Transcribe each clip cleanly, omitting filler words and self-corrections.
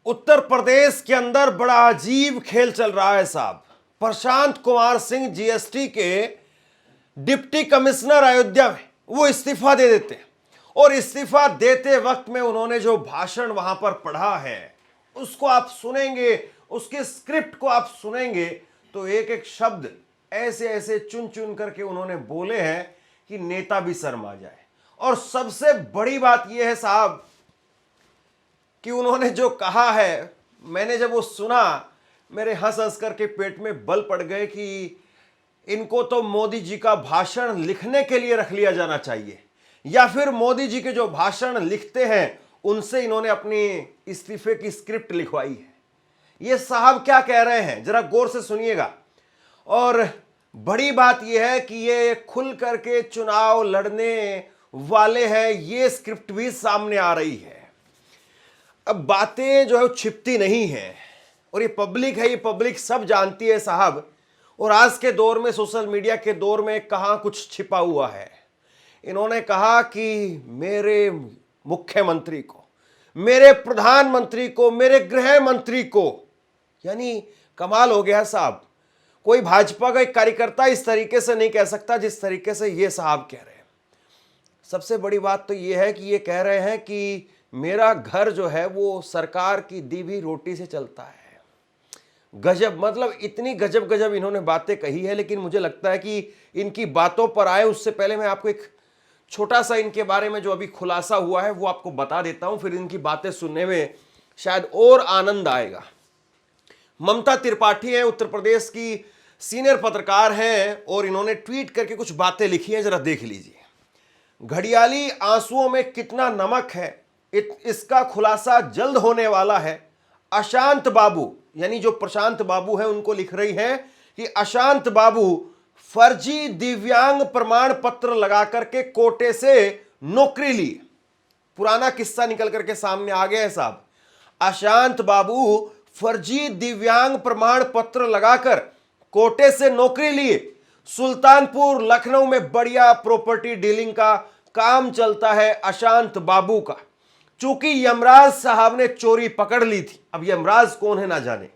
उत्तर प्रदेश के अंदर बड़ा अजीब खेल चल रहा है साहब। प्रशांत कुमार सिंह जीएसटी के डिप्टी कमिश्नर अयोध्या में वो इस्तीफा दे देते हैं और इस्तीफा देते वक्त में उन्होंने जो भाषण वहां पर पढ़ा है उसको आप सुनेंगे, उसके स्क्रिप्ट को आप सुनेंगे तो एक एक शब्द ऐसे ऐसे चुन चुन करके उन्होंने बोले हैं कि नेता भी शर्मा जाए। और सबसे बड़ी बात यह है साहब कि उन्होंने जो कहा है, मैंने जब वो सुना मेरे हंस हंस करके पेट में बल पड़ गए कि इनको तो मोदी जी का भाषण लिखने के लिए रख लिया जाना चाहिए या फिर मोदी जी के जो भाषण लिखते हैं उनसे इन्होंने अपनी इस्तीफे की स्क्रिप्ट लिखवाई है। ये साहब क्या कह रहे हैं जरा गौर से सुनिएगा। और बड़ी बात यह है कि ये खुल करके चुनाव लड़ने वाले हैं, ये स्क्रिप्ट भी सामने आ रही है। अब बातें जो है छिपती नहीं है और ये पब्लिक है, ये पब्लिक सब जानती है साहब। और आज के दौर में, सोशल मीडिया के दौर में कहाँ कुछ छिपा हुआ है। इन्होंने कहा कि मेरे मुख्यमंत्री को, मेरे प्रधानमंत्री को, मेरे गृह मंत्री को, यानी कमाल हो गया साहब। कोई भाजपा का एक कार्यकर्ता इस तरीके से नहीं कह सकता जिस तरीके से ये साहब कह रहे हैं। सबसे बड़ी बात तो ये है कि ये कह रहे हैं कि मेरा घर जो है वो सरकार की दी हुई रोटी से चलता है। गजब, मतलब इतनी गजब गजब इन्होंने बातें कही है। लेकिन मुझे लगता है कि इनकी बातों पर आए उससे पहले मैं आपको एक छोटा सा इनके बारे में जो अभी खुलासा हुआ है वो आपको बता देता हूं, फिर इनकी बातें सुनने में शायद और आनंद आएगा। ममता त्रिपाठी हैं, उत्तर प्रदेश की सीनियर पत्रकार हैं और इन्होंने ट्वीट करके कुछ बातें लिखी हैं, जरा देख लीजिए। घड़ियाली आंसुओं में कितना नमक है, इसका खुलासा जल्द होने वाला है। अशांत बाबू, यानी जो प्रशांत बाबू हैं उनको लिख रही हैं कि अशांत बाबू फर्जी दिव्यांग प्रमाण पत्र लगा करके कोटे से नौकरी ली। पुराना किस्सा निकल करके सामने आ गया है साहब। अशांत बाबू फर्जी दिव्यांग प्रमाण पत्र लगाकर कोटे से नौकरी लिए। सुल्तानपुर लखनऊ में बढ़िया प्रॉपर्टी डीलिंग का काम चलता है अशांत बाबू का। चूंकि यमराज साहब ने चोरी पकड़ ली थी, अब यमराज कौन है ना जाने,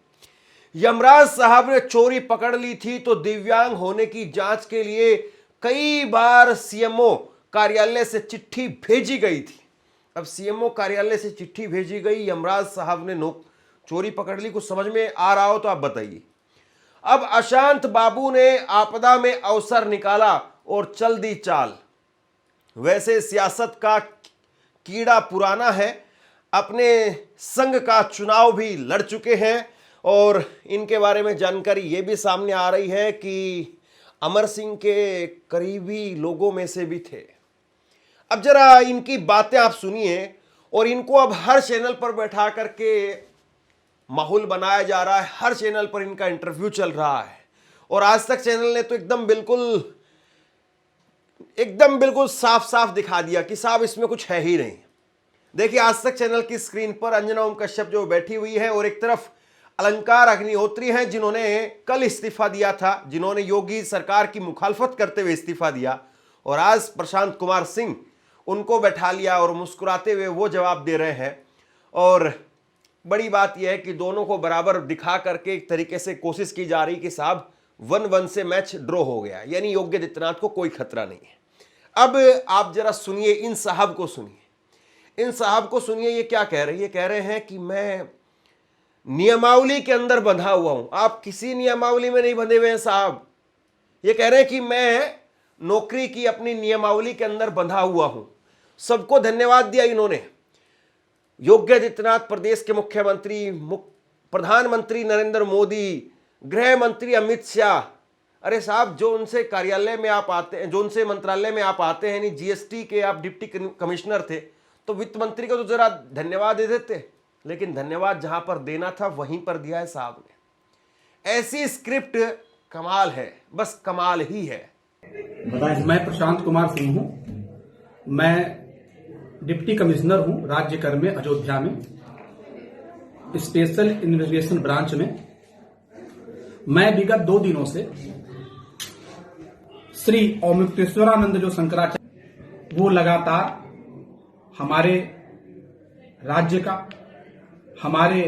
यमराज साहब ने चोरी पकड़ ली थी तो दिव्यांग होने की जांच के लिए कई बार सीएमओ कार्यालय से चिट्ठी भेजी गई थी। अब सीएमओ कार्यालय से चिट्ठी भेजी गई, यमराज साहब ने चोरी पकड़ ली। कुछ समझ में आ रहा हो तो आप बताइए। अब अशांत बाबू ने आपदा में अवसर निकाला और चल दी चाल। वैसे सियासत का कीड़ा पुराना है, अपने संघ का चुनाव भी लड़ चुके हैं और इनके बारे में जानकारी ये भी सामने आ रही है कि अमर सिंह के करीबी लोगों में से भी थे। अब जरा इनकी बातें आप सुनिए। और इनको अब हर चैनल पर बैठा करके माहौल बनाया जा रहा है, हर चैनल पर इनका इंटरव्यू चल रहा है। और आज तक चैनल ने तो एकदम बिल्कुल साफ साफ दिखा दिया कि साहब इसमें कुछ है ही नहीं। देखिए आज तक चैनल की स्क्रीन पर अंजना ओम कश्यप जो बैठी हुई है और एक तरफ अलंकार अग्निहोत्री हैं जिन्होंने कल इस्तीफा दिया था, जिन्होंने योगी सरकार की मुखालफत करते हुए इस्तीफा दिया। और आज प्रशांत कुमार सिंह उनको बैठा लिया और मुस्कुराते हुए वो जवाब दे रहे हैं। और बड़ी बात यह है कि दोनों को बराबर दिखा करके एक तरीके से कोशिश की जा रही कि साहब 1-1 से मैच ड्रॉ हो गया, यानी योगी आदित्यनाथ को कोई खतरा नहीं है। अब आप जरा सुनिए, इन साहब को सुनिए, ये क्या कह रहे हैं। ये कह रहे हैं कि मैं नियमावली के अंदर बंधा हुआ हूं। आप किसी नियमावली में नहीं बंधे हुए हैं साहब। ये कह रहे हैं कि मैं नौकरी की अपनी नियमावली के अंदर बंधा हुआ हूं। सबको धन्यवाद दिया इन्होंने। योगी आदित्यनाथ प्रदेश के मुख्यमंत्री, प्रधानमंत्री नरेंद्र मोदी, गृह मंत्री अमित शाह। अरे साहब, जो उनसे कार्यालय में आप आते हैं, जो उनसे मंत्रालय में आप आते हैं, नहीं जीएसटी के आप डिप्टी कमिश्नर थे, तो वित्त मंत्री को तो जरा धन्यवाद दे देते। लेकिन धन्यवाद जहां पर देना था वहीं पर दिया है साहब ने। ऐसी स्क्रिप्ट कमाल है, बस कमाल ही है। मैं प्रशांत कुमार सिंह हूं। मैं डिप्टी कमिश्नर हूं राज्य कर में अयोध्या में, स्पेशल इन्वेस्टिगेशन ब्रांच में। मैं विगत 2 दिनों से श्री औमुक्तेश्वरानंद जो शंकराचार्य, वो लगातार हमारे राज्य का, हमारे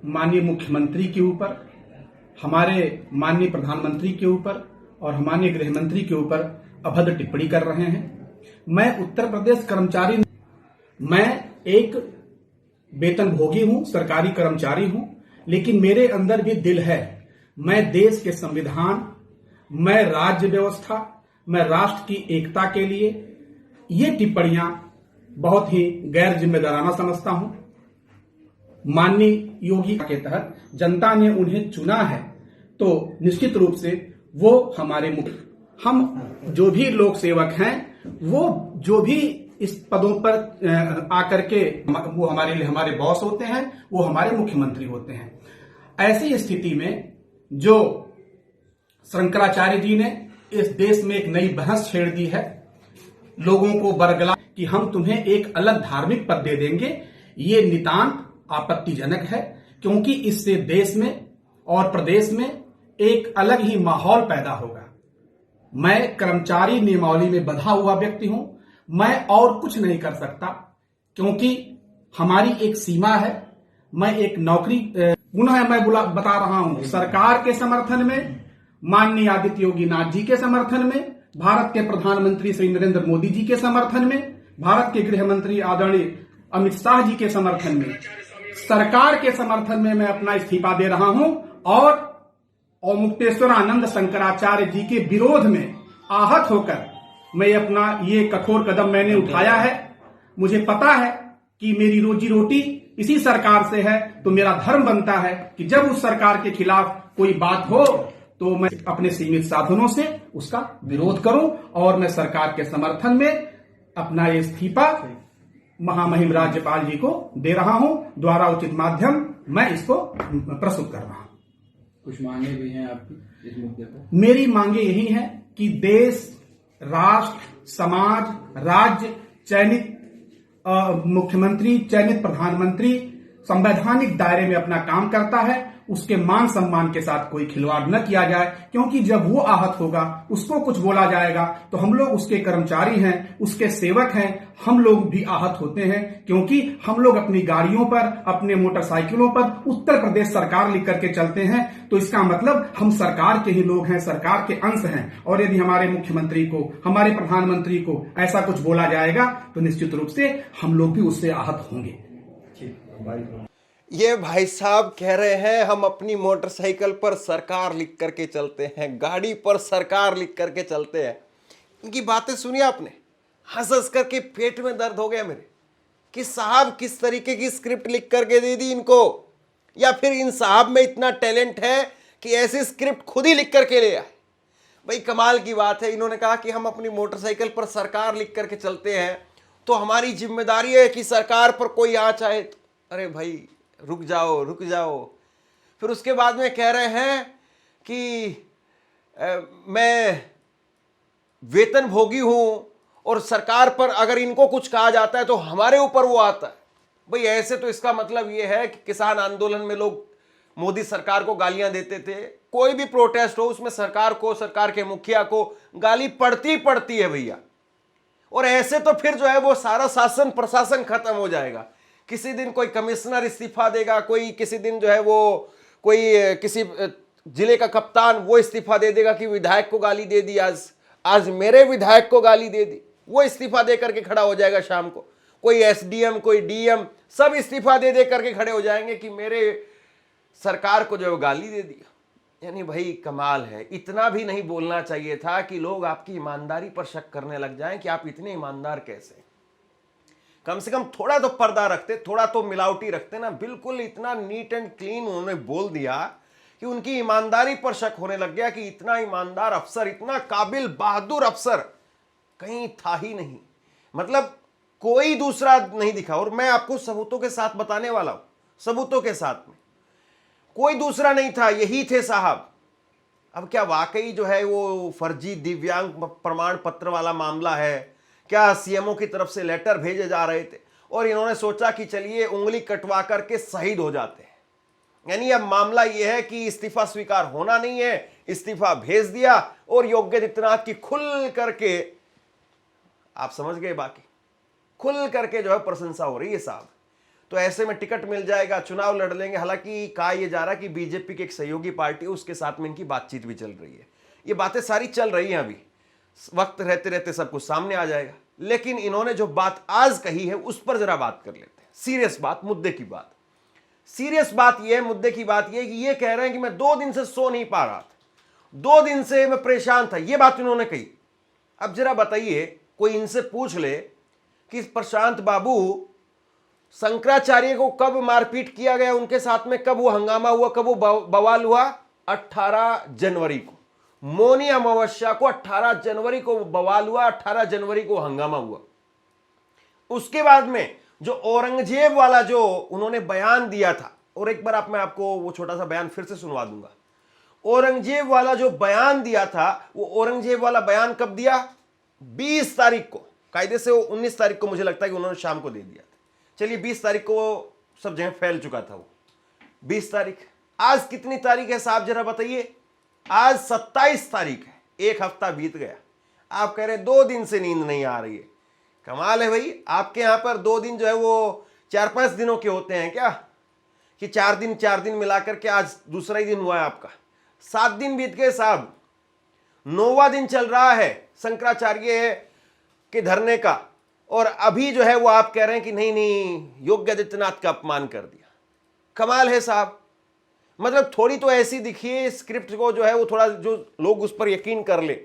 माननीय मुख्यमंत्री के ऊपर, हमारे माननीय प्रधानमंत्री के ऊपर और हमारे गृह मंत्री के ऊपर अभद्र टिप्पणी कर रहे हैं। मैं उत्तर प्रदेश कर्मचारी, मैं एक वेतनभोगी हूं, सरकारी कर्मचारी हूं, लेकिन मेरे अंदर भी दिल है। मैं देश के संविधान, मैं राज्य व्यवस्था, मैं राष्ट्र की एकता के लिए ये टिप्पणियां बहुत ही गैर जिम्मेदाराना समझता हूं। माननीय योगी के तहत जनता ने उन्हें चुना है, तो निश्चित रूप से वो हमारे हम जो भी लोक सेवक हैं, वो जो भी इस पदों पर आकर के वो हमारे लिए हमारे बॉस होते हैं, वो हमारे मुख्यमंत्री होते हैं। ऐसी स्थिति में जो शंकराचार्य जी ने इस देश में एक नई बहस छेड़ दी है, लोगों को बरगला कि हम तुम्हें एक अलग धार्मिक पद दे देंगे, ये नितांत आपत्तिजनक है, क्योंकि इससे देश में और प्रदेश में एक अलग ही माहौल पैदा होगा। मैं कर्मचारी नियमावली में बंधा हुआ व्यक्ति हूं, मैं और कुछ नहीं कर सकता, क्योंकि हमारी एक सीमा है। मैं एक नौकरी पुनः मैं बता रहा हूं, सरकार के समर्थन में, माननीय आदित्य योगी नाथ जी के समर्थन में, भारत के प्रधानमंत्री श्री नरेंद्र मोदी जी के समर्थन में, भारत के गृह मंत्री आदरणीय अमित शाह जी के समर्थन में, सरकार के समर्थन में मैं अपना इस्तीफा दे रहा हूं और मुक्तेश्वरानंद शंकराचार्य जी के विरोध में आहत होकर मैं अपना ये कठोर कदम मैंने उठाया है। मुझे पता है कि मेरी रोजी रोटी इसी सरकार से है, तो मेरा धर्म बनता है कि जब उस सरकार के खिलाफ कोई बात हो तो मैं अपने सीमित साधनों से उसका विरोध करूं और मैं सरकार के समर्थन में अपना ये इस्तीफा महामहिम राज्यपाल जी को दे रहा हूं। द्वारा उचित माध्यम मैं इसको प्रस्तुत कर रहा हूं। कुछ मांगे भी हैं आपकी इस मुद्दे पर? मेरी मांगे यही है कि देश, राष्ट्र, समाज, राज्य, चयनित मुख्यमंत्री, चयनित प्रधानमंत्री संवैधानिक दायरे में अपना काम करता है, उसके मान सम्मान के साथ कोई खिलवाड़ न किया जाए, क्योंकि जब वो आहत होगा, उसको कुछ बोला जाएगा तो हम लोग उसके कर्मचारी हैं, उसके सेवक हैं, हम लोग भी आहत होते हैं, क्योंकि हम लोग अपनी गाड़ियों पर, अपने मोटरसाइकिलों पर उत्तर प्रदेश सरकार लिख करके चलते हैं, तो इसका मतलब हम सरकार के ही लोग हैं, सरकार के अंश हैं। और यदि हमारे मुख्यमंत्री को, हमारे प्रधानमंत्री को ऐसा कुछ बोला जाएगा तो निश्चित रूप से हम लोग भी उससे आहत होंगे। ये भाई साहब कह रहे हैं हम अपनी मोटरसाइकिल पर सरकार लिख करके चलते हैं, गाड़ी पर सरकार लिख करके चलते हैं। इनकी बातें सुनिए आपने, हंस हंस करके पेट में दर्द हो गया मेरे कि साहब किस तरीके की स्क्रिप्ट लिख करके दे दी इनको, या फिर इन साहब में इतना टैलेंट है कि ऐसी स्क्रिप्ट खुद ही लिख करके ले आए। भाई कमाल की बात है। इन्होंने कहा कि हम अपनी मोटरसाइकिल पर सरकार लिख करके चलते हैं, तो हमारी जिम्मेदारी है कि सरकार पर कोई आँच आए तो, अरे भाई रुक जाओ रुक जाओ। फिर उसके बाद में कह रहे हैं कि मैं वेतन भोगी हूं और सरकार पर अगर इनको कुछ कहा जाता है तो हमारे ऊपर वो आता है। भाई ऐसे तो इसका मतलब ये है कि किसान आंदोलन में लोग मोदी सरकार को गालियां देते थे, कोई भी प्रोटेस्ट हो उसमें सरकार को, सरकार के मुखिया को गाली पड़ती है भैया। और ऐसे तो फिर जो है वो सारा शासन प्रशासन खत्म हो जाएगा। किसी दिन कोई कमिश्नर इस्तीफा देगा, कोई किसी दिन जो है वो कोई किसी जिले का कप्तान वो इस्तीफा दे देगा कि विधायक को गाली दे दी, आज मेरे विधायक को गाली दे दी, वो इस्तीफा दे करके खड़ा हो जाएगा। शाम को कोई एसडीएम, कोई डीएम, सब इस्तीफा दे करके खड़े हो जाएंगे कि मेरे सरकार को जो गाली दे दिया। यानी भाई कमाल है। इतना भी नहीं बोलना चाहिए था कि लोग आपकी ईमानदारी पर शक करने लग जाएं कि आप इतने ईमानदार कैसे। कम से कम थोड़ा तो पर्दा रखते, थोड़ा तो मिलावटी रखते ना। बिल्कुल इतना नीट एंड क्लीन उन्होंने बोल दिया कि उनकी ईमानदारी पर शक होने लग गया कि इतना ईमानदार अफसर, इतना काबिल बहादुर अफसर कहीं था ही नहीं। मतलब कोई दूसरा नहीं दिखा। और मैं आपको सबूतों के साथ बताने वाला हूं, सबूतों के साथ में कोई दूसरा नहीं था, यही थे साहब। अब क्या वाकई जो है वो फर्जी दिव्यांग प्रमाण पत्र वाला मामला है? क्या सीएमओ की तरफ से लेटर भेजे जा रहे थे और इन्होंने सोचा कि चलिए उंगली कटवा करके शहीद हो जाते हैं? यानी अब मामला यह है कि इस्तीफा स्वीकार होना नहीं है, इस्तीफा भेज दिया और योगी आदित्यनाथ की खुल करके, आप समझ गए, बाकी खुल करके जो है प्रशंसा हो रही है साहब। तो ऐसे में टिकट मिल जाएगा, चुनाव लड़ लेंगे। हालांकि कहा यह जा रहा है कि बीजेपी की एक सहयोगी पार्टी है, उसके साथ में इनकी बातचीत भी चल रही है। ये बातें सारी चल रही हैं, अभी वक्त रहते रहते सब कुछ सामने आ जाएगा। लेकिन इन्होंने जो बात आज कही है उस पर जरा बात कर लेते हैं। सीरियस बात, मुद्दे की बात। सीरियस बात यह है, मुद्दे की बात यह है कि ये कह रहे हैं कि मैं 2 दिन से सो नहीं पा रहा था, 2 दिन से मैं परेशान था। यह बात इन्होंने कही। अब जरा बताइए, कोई इनसे पूछ ले कि प्रशांत बाबू, शंकराचार्य को कब मारपीट किया गया उनके साथ में, कब वो हंगामा हुआ, कब वो बवाल हुआ? 18 जनवरी को, मौनी अमावस्या को 18 जनवरी को बवाल हुआ, 18 जनवरी को हंगामा हुआ। उसके बाद में जो औरंगजेब वाला जो उन्होंने बयान दिया था, और एक बार मैं आपको वो छोटा सा बयान फिर से सुनवा दूंगा। औरंगजेब वाला जो बयान दिया था, वो औरंगजेब वाला बयान कब दिया? 20 तारीख को। कायदे से वो 19 तारीख को मुझे लगता है कि उन्होंने शाम को दे दिया था। चलिए 20 तारीख को सब जगह फैल चुका था वो। 20 तारीख, आज कितनी तारीख है साहब जरा बताइए? आज 27 तारीख है, 1 हफ्ता बीत गया। आप कह रहे 2 दिन से नींद नहीं आ रही है। कमाल है भाई, आपके यहां पर 2 दिन जो है वो 4-5 दिनों के होते हैं क्या, कि 4 दिन मिला करके आज दूसरा ही दिन हुआ है आपका। 7 दिन बीत गए साहब, 9वां दिन चल रहा है शंकराचार्य के धरने का, और अभी जो है वो आप कह रहे हैं कि नहीं योगी आदित्यनाथ का अपमान कर दिया। कमाल है साहब। मतलब थोड़ी तो ऐसी दिखिए स्क्रिप्ट को, जो है वो थोड़ा जो लोग उस पर यकीन कर ले।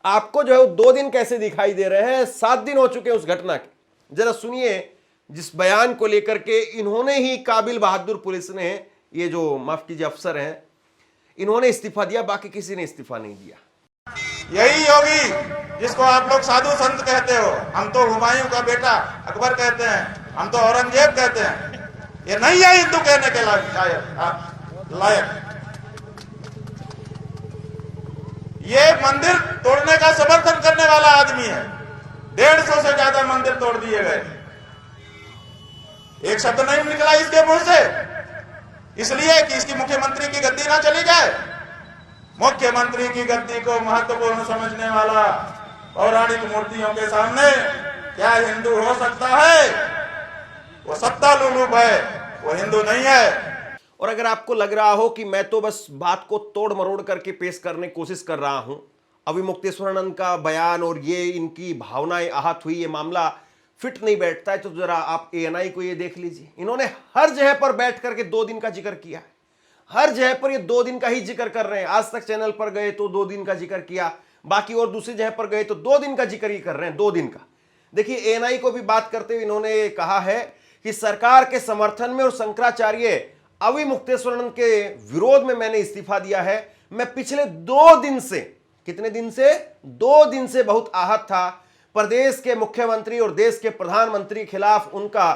आपको जो है वो 2 दिन कैसे दिखाई दे रहे हैं? 7 दिन हो चुके हैं उस घटना के। जरा सुनिए जिस बयान को लेकर के इन्होंने ही, काबिल बहादुर पुलिस ने, ये जो माफ कीजिए अफसर हैं, इन्होंने इस्तीफा दिया, बाकी किसी ने इस्तीफा नहीं दिया। यही योगी जिसको आप लोग साधु संत कहते हो, हम तो हुमायूं का बेटा अकबर कहते हैं, हम तो औरंगजेब कहते हैं, ये नहीं है हिंदू कहने के लायक। ये मंदिर तोड़ने का समर्थन करने वाला आदमी है। 150 से ज्यादा मंदिर तोड़ दिए गए, एक शब्द नहीं निकला इसके मुंह से, इसलिए कि इसकी मुख्यमंत्री की गद्दी ना चली जाए। मुख्यमंत्री की गद्दी को महत्वपूर्ण समझने वाला पौराणिक मूर्तियों के सामने क्या हिंदू हो सकता है? वो सत्ता लुलूप है, वो हिंदू नहीं है। और अगर आपको लग रहा हो कि मैं तो बस बात को तोड़ मरोड़ करके पेश करने की कोशिश कर रहा हूं, अविमुक्तेश्वरानंद का बयान और ये इनकी भावनाएं आहत हुई, ये मामला फिट नहीं बैठता है, तो जरा आप ANI को ये देख लीजिए। इन्होंने हर जगह पर बैठ करके 2 दिन का जिक्र किया है, हर जगह पर ये 2 दिन का ही जिक्र कर रहे हैं। आज तक चैनल पर गए तो 2 दिन का जिक्र किया, बाकी और दूसरी जगह पर गए तो 2 दिन का जिक्र ही कर रहे हैं, 2 दिन का। देखिए ANI को भी बात करते हुए इन्होंने कहा है कि सरकार के समर्थन में और शंकराचार्य अविमुक्तेश्वरानंद के विरोध में मैंने इस्तीफा दिया है। मैं पिछले 2 दिन से, कितने दिन से? 2 दिन से बहुत आहत था। प्रदेश के मुख्यमंत्री और देश के प्रधानमंत्री के खिलाफ उनका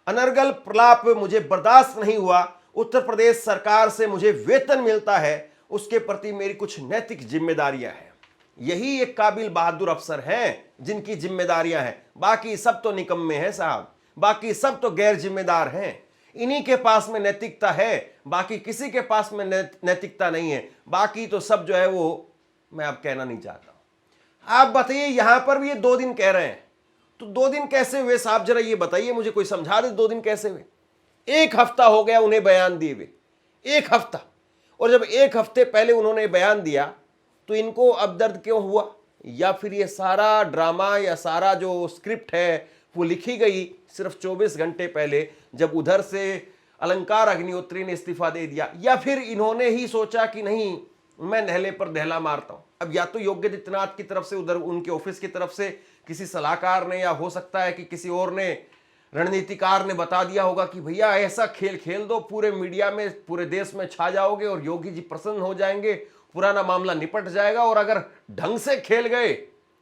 अनर्गल प्रलाप मुझे बर्दाश्त नहीं हुआ। उत्तर प्रदेश सरकार से मुझे वेतन मिलता है, उसके प्रति मेरी कुछ नैतिक जिम्मेदारियां हैं। यही एक काबिल बहादुर अफसर हैं जिनकी जिम्मेदारियां हैं। बाकी सब तो निकम्मे हैं साहब, बाकी सब तो गैर जिम्मेदार हैं। इन्हीं के पास में नैतिकता है, बाकी किसी के पास में नैतिकता नहीं है। बाकी तो सब जो है वो मैं अब कहना नहीं चाहता हूं। आप बताइए, यहां पर भी ये 2 दिन कह रहे हैं, तो 2 दिन कैसे हुए साहब? जरा ये बताइए मुझे, कोई समझा दे 2 दिन कैसे हुए? 1 हफ्ता हो गया उन्हें बयान दिए हुए, 1 हफ्ता। और जब 1 हफ्ते पहले उन्होंने बयान दिया तो इनको अब दर्द क्यों हुआ? या फिर ये सारा ड्रामा या सारा जो स्क्रिप्ट है वो लिखी गई सिर्फ 24 घंटे पहले, जब उधर से अलंकार अग्निहोत्री ने इस्तीफा दे दिया? या फिर इन्होंने ही सोचा कि नहीं मैं नहले पर दहला मारता हूं? अब या तो योगी आदित्यनाथ की तरफ से, उधर उनके ऑफिस की तरफ से किसी सलाहकार ने, या हो सकता है कि किसी और ने, रणनीतिकार ने बता दिया होगा कि भैया ऐसा खेल खेल दो, पूरे मीडिया में, पूरे देश में छा जाओगे और योगी जी प्रसन्न हो जाएंगे, पुराना मामला निपट जाएगा। और अगर ढंग से खेल गए,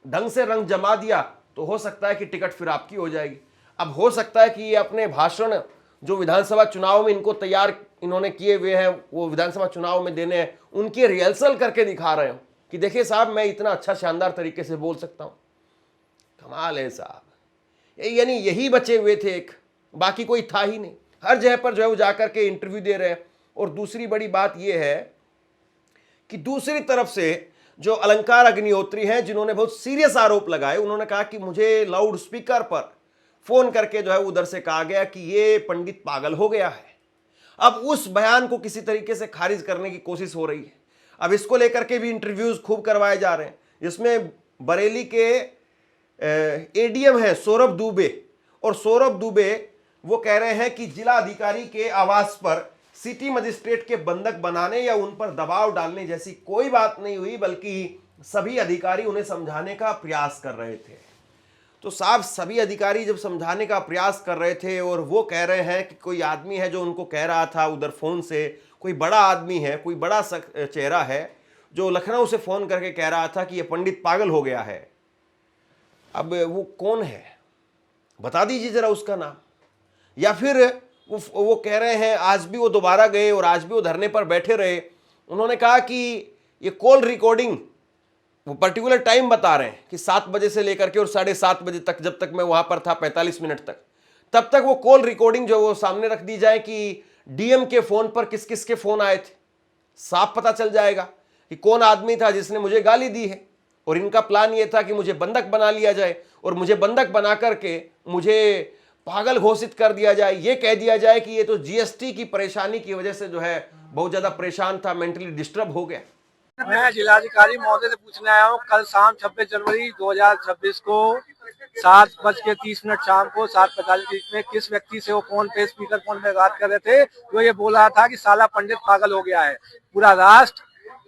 ढंग से रंग जमा दिया, तो हो सकता है कि टिकट फिर आपकी हो जाएगी। अब हो सकता है कि ये अपने भाषण जो विधानसभा चुनाव में इनको तैयार इन्होंने किए हुए हैं, वो विधानसभा चुनाव में देने हैं, उनकी रिहर्सल करके दिखा रहे हो कि देखिए साहब मैं इतना अच्छा शानदार तरीके से बोल सकता हूं। कमाल है साहब। यानी यही बचे हुए थे एक, बाकी कोई था ही नहीं। हर जगह पर जो है वो जाकर के इंटरव्यू दे रहे हैं। और दूसरी बड़ी बात यह है कि दूसरी तरफ से जो अलंकार अग्निहोत्री हैं, जिन्होंने बहुत सीरियस आरोप लगाए, उन्होंने कहा कि मुझे लाउड स्पीकर पर फोन करके जो है उधर से कहा गया कि ये पंडित पागल हो गया है। अब उस बयान को किसी तरीके से खारिज करने की कोशिश हो रही है। अब इसको लेकर के भी इंटरव्यूज खूब करवाए जा रहे हैं, जिसमें बरेली के एडीएम है सौरभ दुबे, और सौरभ दुबे वो कह रहे हैं कि जिला अधिकारी के आवास पर सिटी मजिस्ट्रेट के बंधक बनाने या उन पर दबाव डालने जैसी कोई बात नहीं हुई, बल्कि सभी अधिकारी उन्हें समझाने का प्रयास कर रहे थे। तो साहब, सभी अधिकारी जब समझाने का प्रयास कर रहे थे और वो कह रहे हैं कि कोई आदमी है जो उनको कह रहा था उधर फोन से, कोई बड़ा आदमी है, कोई बड़ा चेहरा है जो लखनऊ से फोन करके कह रहा था कि ये पंडित पागल हो गया है। अब वो कौन है, बता दीजिए जरा उसका नाम। या फिर वो कह रहे हैं आज भी वो दोबारा गए और आज भी वो धरने पर बैठे रहे। उन्होंने कहा कि ये कॉल रिकॉर्डिंग, वो पर्टिकुलर टाइम बता रहे हैं कि 7 बजे से लेकर के और 7:30 बजे तक, जब तक मैं वहां पर था 45 मिनट तक, तब तक वो कॉल रिकॉर्डिंग जो वो सामने रख दी जाए कि डीएम के फोन पर किस किस के फोन आए थे। साफ पता चल जाएगा कि कौन आदमी था जिसने मुझे गाली दी है। और इनका प्लान ये था कि मुझे बंधक बना लिया जाए और मुझे बंधक बना करके मुझे पागल घोषित कर दिया जाए। ये कह दिया जाए कि ये तो जीएसटी की परेशानी की वजह से जो है बहुत ज्यादा परेशान था, मेंटली डिस्टर्ब हो गया। मैं जिलाधिकारी महोदय से पूछने आया हूँ, कल शाम 26 जनवरी 2026 को 7:30 शाम को 7:45 में किस व्यक्ति से वो फोन पे स्पीकर फोन में बात कर रहे थे जो ये बोल रहा था कि साला पंडित पागल हो गया है। पूरा राष्ट्र,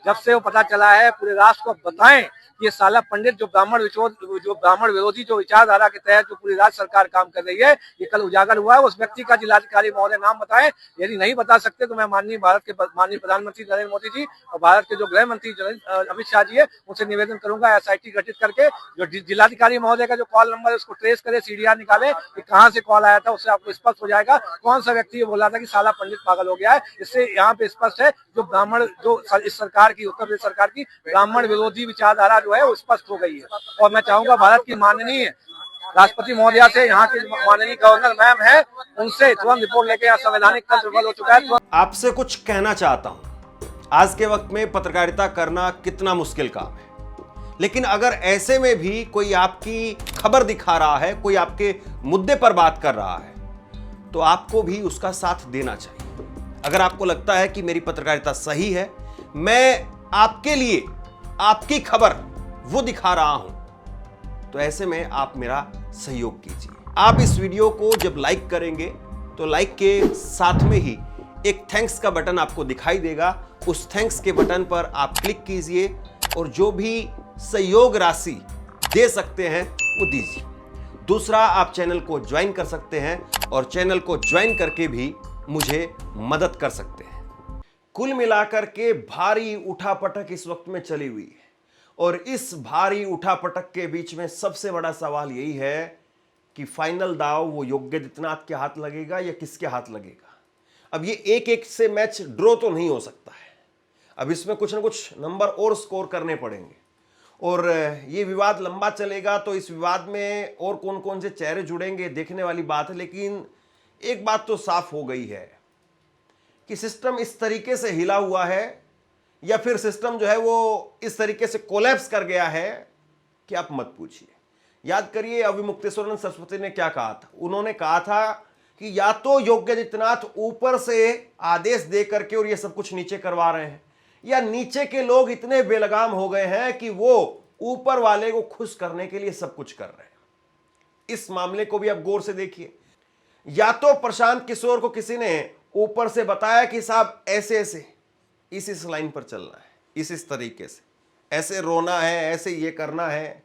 जब से वो पता चला है, पूरे राष्ट्र को बताएं कि ये साला पंडित जो ब्राह्मण विरोधी जो विचारधारा के तहत जो पूरी राज्य सरकार काम कर रही है, ये कल उजागर हुआ है। उस व्यक्ति का जिलाधिकारी महोदय नाम बताएं। यदि नहीं बता सकते तो मैं माननीय प्रधानमंत्री नरेंद्र मोदी जी और भारत के जो गृह मंत्री अमित शाह जी है, उनसे निवेदन करूंगा एसआईटी गठित करके जो जिलाधिकारी महोदय का जो कॉल नंबर है उसको ट्रेस करे, सीडीआर निकाले कि कहाँ से कॉल आया था। उससे आपको स्पष्ट हो जाएगा कौन सा व्यक्ति ये बोला था कि साला पंडित पागल हो गया है। इससे यहाँ पे स्पष्ट है जो ब्राह्मण, जो इस सरकार की, उत्तर प्रदेश सरकार की ब्राह्मण विरोधी विचारधारा जो है वो स्पष्ट हो गई है। और मैं चाहूंगा भारत की माननीय राष्ट्रपति महोदया से, यहाँ के माननीय गवर्नर मैम है, उनसे तुरंत रिपोर्ट लेके यहाँ संवैधानिक तंत्र विफल हो चुका है। आपसे कुछ कहना चाहता हूं, आज के वक्त में पत्रकारिता करना कितना मुश्किल काम है, लेकिन अगर ऐसे में भी कोई आपकी खबर दिखा रहा है, कोई आपके मुद्दे पर बात कर रहा है, तो आपको भी उसका साथ देना चाहिए। अगर आपको लगता है कि मेरी पत्रकारिता सही है, मैं आपके लिए आपकी खबर वो दिखा रहा हूं, तो ऐसे में आप मेरा सहयोग कीजिए। आप इस वीडियो को जब लाइक करेंगे तो लाइक के साथ में ही एक थैंक्स का बटन आपको दिखाई देगा। उस थैंक्स के बटन पर आप क्लिक कीजिए और जो भी सहयोग राशि दे सकते हैं वो दीजिए। दूसरा, आप चैनल को ज्वाइन कर सकते हैं और चैनल को ज्वाइन करके भी मुझे मदद कर सकते हैं। कुल मिलाकर के भारी उठापटक इस वक्त में चली हुई है और इस भारी उठापटक के बीच में सबसे बड़ा सवाल यही है कि फाइनल दाव वो योगी आदित्यनाथ के हाथ लगेगा या किसके हाथ लगेगा। अब ये एक से मैच ड्रॉ तो नहीं हो सकता है, अब इसमें कुछ ना कुछ नंबर और स्कोर करने पड़ेंगे और ये विवाद लंबा चलेगा तो इस विवाद में और कौन कौन से चेहरे जुड़ेंगे देखने वाली बात है। लेकिन एक बात तो साफ हो गई है कि सिस्टम इस तरीके से हिला हुआ है या फिर सिस्टम जो है वो इस तरीके से कोलैप्स कर गया है कि आप मत पूछिए। याद करिए अविमुक्तेश्वरानंद सरस्वती ने क्या कहा था। उन्होंने कहा था कि या तो योगी आदित्यनाथ ऊपर से आदेश दे करके और ये सब कुछ नीचे करवा रहे हैं, या नीचे के लोग इतने बेलगाम हो गए हैं कि वो ऊपर वाले को खुश करने के लिए सब कुछ कर रहे हैं। इस मामले को भी आप गौर से देखिए। या तो प्रशांत किशोर को किसी ने ऊपर से बताया कि साहब ऐसे ऐसे इस लाइन पर चलना है, इस तरीके से ऐसे रोना है, ऐसे ये करना है,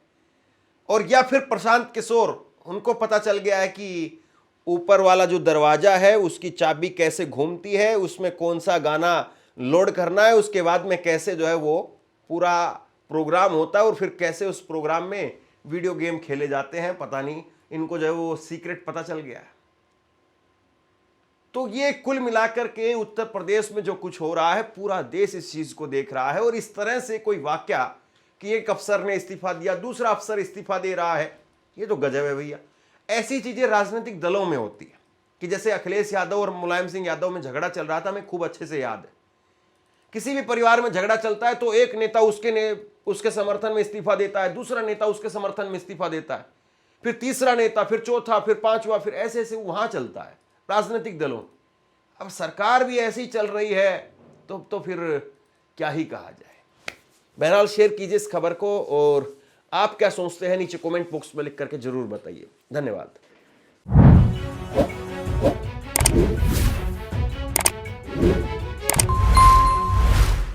और या फिर प्रशांत किशोर, उनको पता चल गया है कि ऊपर वाला जो दरवाजा है उसकी चाबी कैसे घूमती है, उसमें कौन सा गाना लोड करना है, उसके बाद में कैसे जो है वो पूरा प्रोग्राम होता है और फिर कैसे उस प्रोग्राम में वीडियो गेम खेले जाते हैं। पता नहीं इनको जो है वो सीक्रेट पता चल गया है। तो ये कुल मिलाकर के उत्तर प्रदेश में जो कुछ हो रहा है, पूरा देश इस चीज को देख रहा है। और इस तरह से कोई वाकया कि एक अफसर ने इस्तीफा दिया, दूसरा अफसर इस्तीफा दे रहा है, ये तो गजब है भैया। ऐसी चीजें राजनीतिक दलों में होती है कि जैसे अखिलेश यादव और मुलायम सिंह यादव में झगड़ा चल रहा था, हमें खूब अच्छे से याद है। किसी भी परिवार में झगड़ा चलता है तो एक नेता उसके समर्थन में इस्तीफा देता है, दूसरा नेता उसके समर्थन में इस्तीफा देता है, फिर तीसरा नेता, फिर चौथा, फिर पांचवा, फिर ऐसे ऐसे वहां चलता है राजनीतिक दलों। अब सरकार भी ऐसी चल रही है तो फिर क्या ही कहा जाए। बहरहाल शेयर कीजिए इस खबर को, और आप क्या सोचते हैं नीचे कमेंट बॉक्स में लिख करके जरूर बताइए। धन्यवाद।